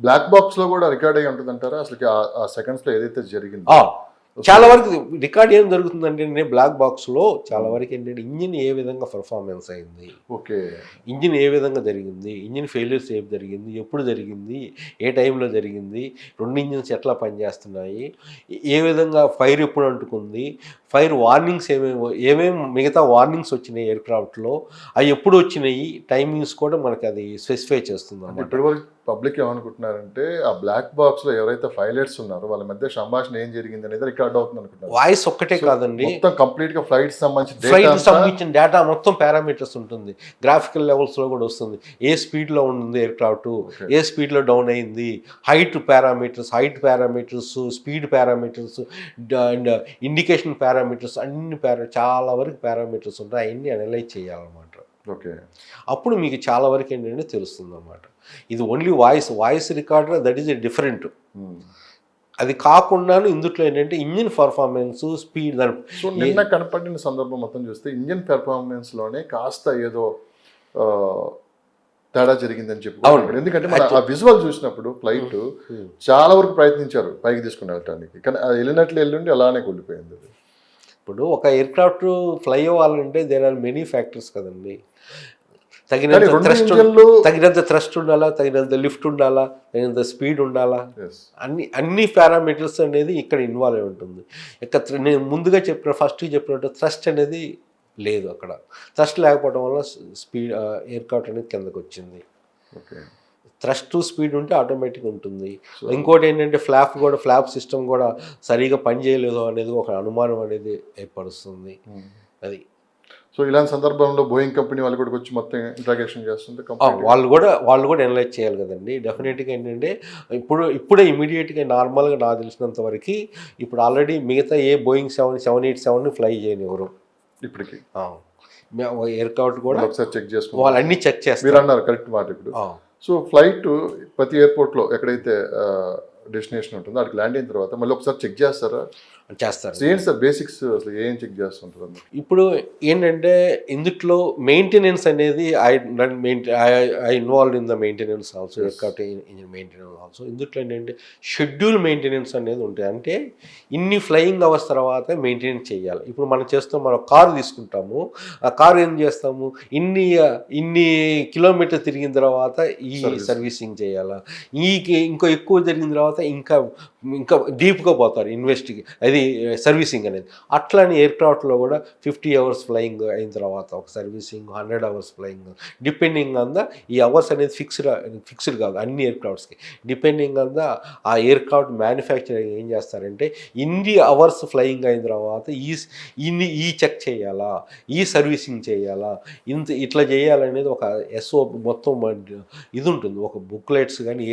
Black box లో కూడా record అయ్యి ఉంటుంది అంటారా అసలు ఆ సెకండ్స్ లో ఏదైతే జరిగిందో? చాలా వరకు రికార్డ్ ఏం జరుగుతుందంటే బ్లాక్ బాక్స్లో చాలా వరకు ఏంటంటే ఇంజిన్ ఏ విధంగా పర్ఫార్మెన్స్ అయింది, ఓకే, ఇంజిన్ ఏ విధంగా జరిగింది, ఇంజిన్ ఫెయిల్యూర్స్ ఏం జరిగింది, ఎప్పుడు జరిగింది, ఏ టైంలో జరిగింది, రెండు ఇంజిన్స్ ఎట్లా పనిచేస్తున్నాయి, ఏ విధంగా ఫైర్ ఎప్పుడు అంటుకుంది, ఫైర్ వార్నింగ్స్ ఏమేమి మిగతా వార్నింగ్స్ వచ్చినాయి ఎయిర్క్రాఫ్ట్లో, అవి ఎప్పుడు వచ్చినాయి, టైమింగ్స్ కూడా మనకి అది స్పెసిఫై చేస్తుంది అన్నమాట. ఇప్పటివరకు పబ్లిక్ ఏమనుకుంటున్నారంటే ఆ బ్లాక్ బాక్స్ లో ఎవరైతే పైలట్స్ ఉన్నారో వాళ్ళ మధ్య సంభాషణ ఏం జరిగింది అనేది రికార్డ్ అవుతుంది అనుకుంటున్నారు. వాయిస్ ఒక్కటే కాదండి, మొత్తం కంప్లీట్ గా ఫ్లైట్ సంబంధించిన డేటా మొత్తం పారామీటర్స్ ఉంటుంది, గ్రాఫికల్ లెవెల్స్ లో కూడా వస్తుంది, ఏ స్పీడ్ లో ఉంది ఎయిర్క్రాఫ్ట్, ఏ స్పీడ్ లో డౌన్ అయింది, height parameters, speed parameters and indication parameters, అన్ని చాలా వరకు పారామీటర్స్ ఉంటాయి, అవన్నీ అనలైజ్ చేయాలన్నమాట. ఓకే, అప్పుడు మీకు చాలా వరకు ఏంటంటే తెలుస్తుంది అన్నమాట. ఇది only voice recorder, that is different. అది కాకుండాను ఇందులో ఏంటంటే ఇంజిన్ పర్ఫార్మెన్స్, స్పీడ్. సో నిన్న కనపడిన సందర్భం మొత్తం చూస్తే ఇంజిన్ పెర్ఫార్మెన్స్ లోనే కాస్త ఏదో తేడా జరిగిందని చెప్పుకోవాలి. ఎందుకంటే మన ఆ విజువల్ చూసినప్పుడు ఫ్లైట్ చాలా వరకు ప్రయత్నించారు పైకి తీసుకుని వెళ్ళటానికి, కానీ అది వెళ్ళిండి అలానే కూలిపోయింది. ఇప్పుడు ఒక ఎయిర్క్రాఫ్ట్ ఫ్లై అవ్వాలంటే దేర్ ఆర్ మెనీ ఫ్యాక్టర్స్ కదండి. తగినంత థ్రస్ట్ ఉండాలా, తగినంత లిఫ్ట్ ఉండాలా, తగినంత స్పీడ్ ఉండాలా, అన్ని పారామీటర్స్ అనేది ఇక్కడ ఇన్వాల్వ్ అయి ఉంటుంది. నేను ముందుగా ఫస్ట్ చెప్పినట్టు థ్రస్ట్ అనేది లేదు అక్కడ. థ్రస్ట్ లేకపోవడం వల్ల స్పీడ్ ఎయిర్క్రాఫ్ట్ అనేది కిందకు వచ్చింది. థ్రస్ట్ స్పీడ్ ఉంటే ఆటోమేటిక్ ఉంటుంది. ఇంకోటి ఏంటంటే ఫ్లాప్ సిస్టమ్ కూడా సరిగా పనిచేయలేదు అనేది ఒక అనుమానం అనేది ఏర్పడుతుంది. అది సో ఇలాంటి సందర్భంలో బోయింగ్ కంపెనీ వాళ్ళు కూడా వచ్చి మొత్తం ఇంట్రాగేషన్ చేస్తుంటే వాళ్ళు కూడా అనలైజ్ చేయాలి కదండి. డెఫినెట్గా ఏంటంటే ఇప్పుడే ఇమీడియట్గా నార్మల్గా నాకు తెలిసినంత వరకు ఇప్పుడు ఆల్రెడీ మిగతా ఏ బోయింగ్ 787 ఫ్లై చేయని ఎవరు ఇప్పటికి ఎయిర్క్రాఫ్ట్ కూడా ఒకసారి చెక్ చేసుకోవాలి, వాళ్ళు అన్ని చెక్ చేస్తారు. మీరు అన్నారు కరెక్ట్ మాట. ఇప్పుడు సో ఫ్లైట్ ప్రతి ఎయిర్పోర్ట్లో ఎక్కడైతే డెస్టినేషన్ ఉంటుందో అక్కడికి ల్యాండ్ అయిన తర్వాత మళ్ళీ ఒకసారి చెక్ చేస్తారు. ఏంటి సార్ బేసిక్స్ అసలు ఏం చెక్ చేస్తుంటారు? ఇప్పుడు ఏంటంటే ఇందులో మెయింటెనెన్స్ అనేది I involve in the maintenance also, aircraft engine maintenance also. ఇందులో ఏంటంటే షెడ్యూల్ మెయింటెనెన్స్ అనేది ఉంటుంది. అంటే ఇన్ని ఫ్లయింగ్ అవర్స్ తర్వాత మెయింటెనెన్స్ చేయాలి. ఇప్పుడు మనం కారు తీసుకుంటాము, ఆ కారు ఏం చేస్తాము, ఇన్ని కిలోమీటర్ తిరిగిన తర్వాత ఈ సర్వీసింగ్ చేయాలా, ఇంకో ఎక్కువ జరిగిన తర్వాత ఇంకా డీప్గా పోతారు అది సర్వీసింగ్ అనేది. అట్లానే ఎయిర్క్రాఫ్ట్లో కూడా 50 hours ఫ్లయింగ్ అయిన తర్వాత ఒక servicing, 100 hours flying, depending on the ఈ అవర్స్ అనేది ఫిక్స్డ్ కాదు అన్ని ఎయిర్క్రాఫ్ట్స్కి. డిపెండింగ్ ఆన్ ద ఆ ఎయిర్క్రాఫ్ట్ మ్యానుఫ్యాక్చరింగ్ ఏం చేస్తారంటే ఇన్ని అవర్స్ ఫ్లయింగ్ అయిన తర్వాత ఈ చెక్ చేయాలా, ఈ సర్వీసింగ్ చేయాలా, ఇట్లా చేయాలనేది ఒక SO మొత్తం ఇది ఉంటుంది, ఒక బుక్లెట్స్ కానీ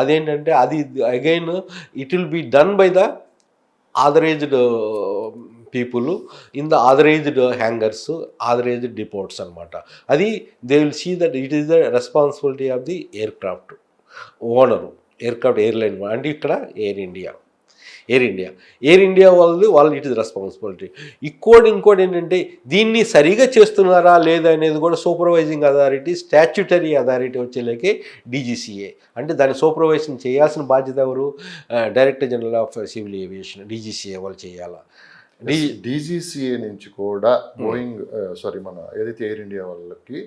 అదేంటంటే అది again it will be done by the authorised people in the authorised hangars, authorised deports అనమాట. అది they will see that it is the responsibility of the aircraft owner, aircraft airline అంటే ఇక్కడ ఎయిర్ ఇండియా వాళ్ళు it is responsibility. ఇంకోటి ఏంటంటే దీన్ని సరిగా చేస్తున్నారా లేదా అనేది కూడా సూపర్వైజింగ్ అథారిటీ, స్టాచ్యుటరీ అథారిటీ వచ్చేలాగే DGCA. అంటే దాన్ని సూపర్వైజింగ్ చేయాల్సిన బాధ్యత ఎవరు? Director General of Civil Aviation, DGCA వాళ్ళు చేయాలా. DGCA నుంచి కూడా బోయింగ్ మన ఏదైతే ఎయిర్ ఇండియా వాళ్ళకి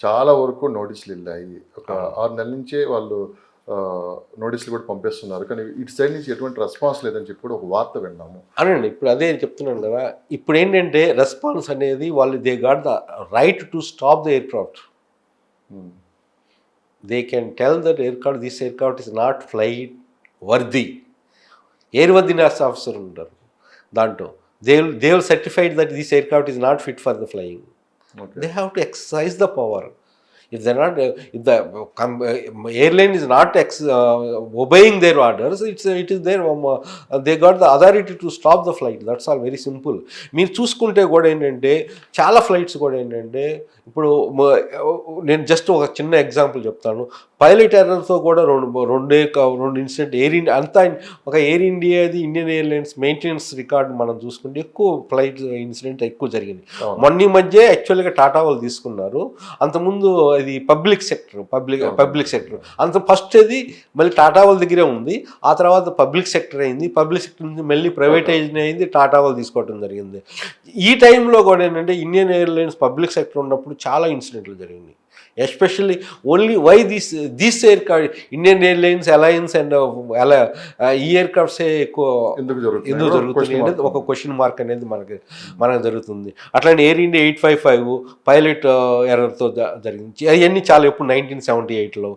చాలా వరకు నోటీసులు వెళ్ళాయి. ఒక 6 నెలల నుంచే వాళ్ళు నోటీసులు కూడా పంపిస్తున్నారు, కానీ ఇటు సైడ్ నుంచి ఎటువంటి రెస్పాన్స్ లేదని చెప్పి కూడా ఒక వార్త విన్నాము. అనండి, ఇప్పుడు అదే చెప్తున్నాను కదా. ఇప్పుడు ఏంటంటే రెస్పాన్స్ అనేది వాళ్ళు they got the right to stop the aircraft. They can tell that this aircraft is not flight worthy. Airworthiness officer ఉంటారు దాంట్లో. they will certified that this aircraft is not fit for the flying. They have to exercise the power. If they're not, if the airline is not obeying their orders, it is their they got the authority to stop the flight. That's all, very simple. మీరు చూసుకుంటే కూడా ఏంటంటే చాలా flights కూడా ఏంటంటే ఇప్పుడు నేను just ఒక చిన్న ఎగ్జాంపుల్ చెప్తాను. పైలట్ ఎర్రర్తో కూడా రెండు ఇన్సిడెంట్ ఎయిర్ ఇండియా అంతా ఒక ఎయిర్ ఇండియాది ఇండియన్ ఎయిర్లైన్స్ మెయింటెనెన్స్ రికార్డు మనం చూసుకుంటే ఎక్కువ ఫ్లైట్ ఇన్సిడెంట్ ఎక్కువ జరిగింది. మొన్న మధ్య యాక్చువల్గా టాటా వాళ్ళు తీసుకున్నారు. అంతకుముందు అది పబ్లిక్ సెక్టర్ అంత ఫస్ట్ అది మళ్ళీ టాటా వాళ్ళ దగ్గరే ఉంది. ఆ తర్వాత పబ్లిక్ సెక్టర్ అయింది. పబ్లిక్ సెక్టర్ నుంచి మళ్ళీ ప్రైవేటైజేషన్ అయింది. టాటా వాళ్ళు తీసుకోవడం జరిగింది. ఈ టైంలో కూడా ఏంటంటే ఇండియన్ ఎయిర్లైన్స్ పబ్లిక్ సెక్టర్ ఉన్నప్పుడు చాలా ఇన్సిడెంట్లు జరిగినాయి. Especially only why this aircraft Indian Airlines alliance and ఈ ఎయిర్క్రాఫ్ట్సే ఎక్కువ ఎందుకు జరుగుతుంది అనేది ఒక క్వశ్చన్ మార్క్ అనేది మనకు జరుగుతుంది. అట్లానే ఎయిర్ ఇండియా 855 పైలట్ ఎర్రర్తో జరిగింది. అవన్నీ చాలా ఎప్పుడు 1978లో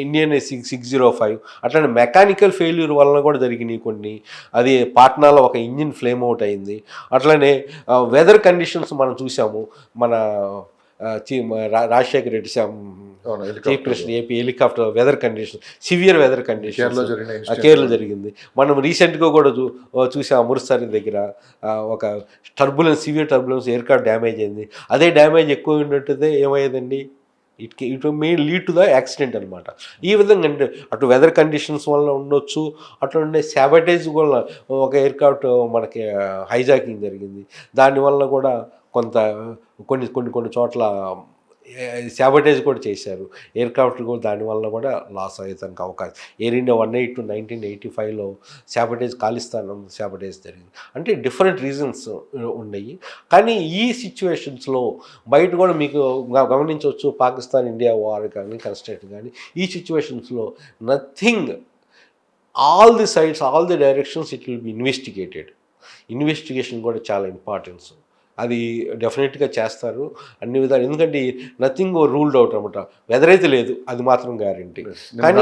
ఇండియన్ 605 అట్లానే మెకానికల్ ఫెయిల్యూర్ వలన కూడా జరిగినాయి కొన్ని. అది పాట్నాలో ఒక ఇంజిన్ ఫ్లేమ్ అవుట్ అయింది. అట్లానే వెదర్ కండిషన్స్ మనం చూసాము. మన Rajasekhar Reddy chief minister AP helicopter weather condition severe weather condition కేరళలో జరిగింది. మనం రీసెంట్గా కూడా చూసాం అమృత్సర్ దగ్గర ఒక సివియర్ టర్బులెన్స్ ఎయిర్క్రాఫ్ట్ డ్యామేజ్ అయింది. అదే డ్యామేజ్ ఎక్కువ ఉన్నట్టు ఏమయ్యేదండి, it may lead to the accident అనమాట. ఈ విధంగా అంటే అటు వెదర్ కండిషన్స్ వల్ల ఉండొచ్చు, అట్లా ఉండే శాబటేజ్ వల్ల ఒక ఎయిర్క్రాఫ్ట్ మనకి హైజాకింగ్ జరిగింది. దానివల్ల కూడా కొన్ని చోట్ల శాబటేజ్ కూడా చేశారు ఎయిర్క్రాఫ్ట్ కూడా. దానివల్ల కూడా లాస్ అయ్యేదానికి అవకాశం. ఎయిర్ ఇండియా 182 1985లో ఖాళిస్తాన్ శాబటేజ్ జరిగింది. అంటే డిఫరెంట్ రీజన్స్ ఉన్నాయి. కానీ ఈ సిచ్యువేషన్స్లో బయట కూడా మీకు గమనించవచ్చు, పాకిస్తాన్ ఇండియా వార్ కానీ కన్స్ట్రక్ట్ కానీ ఈ సిచ్యువేషన్స్లో nothing, all the sides all the directions it will B investigation కూడా చాలా ఇంపార్టెన్స్. అది డెఫినెట్గా చేస్తారు అన్ని విధాలు. ఎందుకంటే నథింగ్ రూల్డ్ అవుట్ అనమాట. వెదర్ అయితే లేదు, అది మాత్రం గ్యారంటీ. కానీ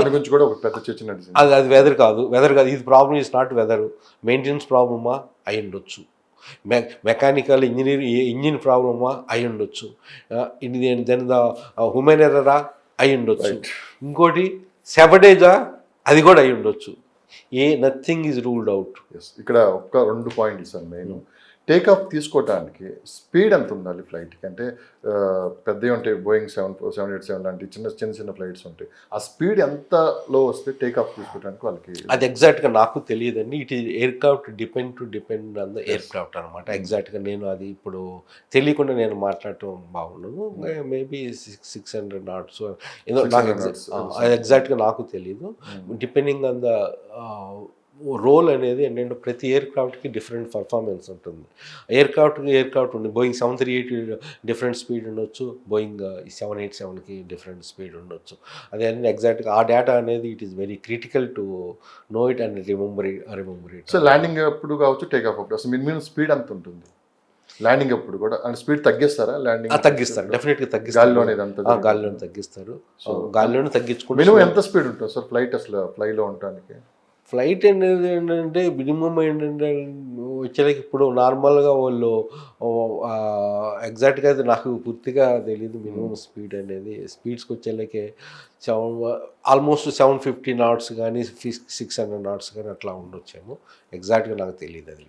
అది వెదర్ కాదు. ఇది problem is not whether. Maintenance ప్రాబ్లమా అయి ఉండొచ్చు, మెకానికల్ ఇంజిన్ ప్రాబ్లమా అయి ఉండొచ్చు, దెన్ ద హ్యూమన్ ఎర్రరా అయి ఉండొచ్చు, ఇంకోటి శాబటేజా అది కూడా అయి ఉండొచ్చు. Nothing is ruled out. ఇక్కడ ఒక 2 points sir. Main take off తీసుకోవడానికి స్పీడ్ ఎంత ఉండాలి ఫ్లైట్కి? అంటే పెద్దవి ఉంటాయి, బోయింగ్ 787 లాంటి చిన్న ఫ్లైట్స్ ఉంటాయి. ఆ స్పీడ్ ఎంతలో వస్తే టేక్ ఆఫ్ తీసుకోవడానికి వాళ్ళకి? అది ఎగ్జాక్ట్గా నాకు తెలియదండి. It is aircraft depend on the aircraft అనమాట. ఎగ్జాక్ట్గా నేను అది ఇప్పుడు తెలియకుండా నేను మాట్లాడటం బాగుండదు. మేబీ 600 knots ఏదో నాకు ఎగ్జాక్ట్గా నాకు తెలియదు. డిపెండింగ్ ఆన్ ద రోల్ అనేది ఏంటంటే ప్రతి ఎయిర్క్రాఫ్ట్కి డిఫరెంట్ పర్ఫార్మెన్స్ ఉంటుంది. ఎయిర్క్రాఫ్ట్ ఉంది. బోయింగ్ 738 డిఫరెంట్ స్పీడ్ ఉండొచ్చు, బోయింగ్ 787కి డిఫరెంట్ స్పీడ్ ఉండొచ్చు. అదే ఎగ్జాక్ట్గా ఆ డేటా అనేది it is very critical to know it and remember it. So landing అప్పుడు కావచ్చు, టేక్ ఆఫ్ అప్పుడు అసలు మినిమం స్పీడ్ ఎంత ఉంటుంది? ల్యాండింగ్ అప్పుడు కూడా అండ్ స్పీడ్ తగ్గిస్తారా? తగ్గిస్తారు, డెఫినెట్గా తగ్గిస్తారు. గాలిలోనే తగ్గిస్తారు. గాలిలోనే తగ్గించుకుంటే మినిమం ఎంత స్పీడ్ ఉంటుంది సార్ ఫ్లైట్ అసలు ఫ్లైలో ఉండడానికి? ఫ్లైట్ అనేది ఏంటంటే మినిమం ఏంటంటే వచ్చేకి ఇప్పుడు నార్మల్గా వాళ్ళు ఎగ్జాక్ట్గా అయితే నాకు పూర్తిగా తెలియదు మినిమం స్పీడ్ అనేది. స్పీడ్స్కి వచ్చేళ్ళకి ఆల్మోస్ట్ 750 knots కానీ 600 knots కానీ అట్లా ఉండొచ్చేమో. ఎగ్జాక్ట్గా నాకు తెలియదు అది.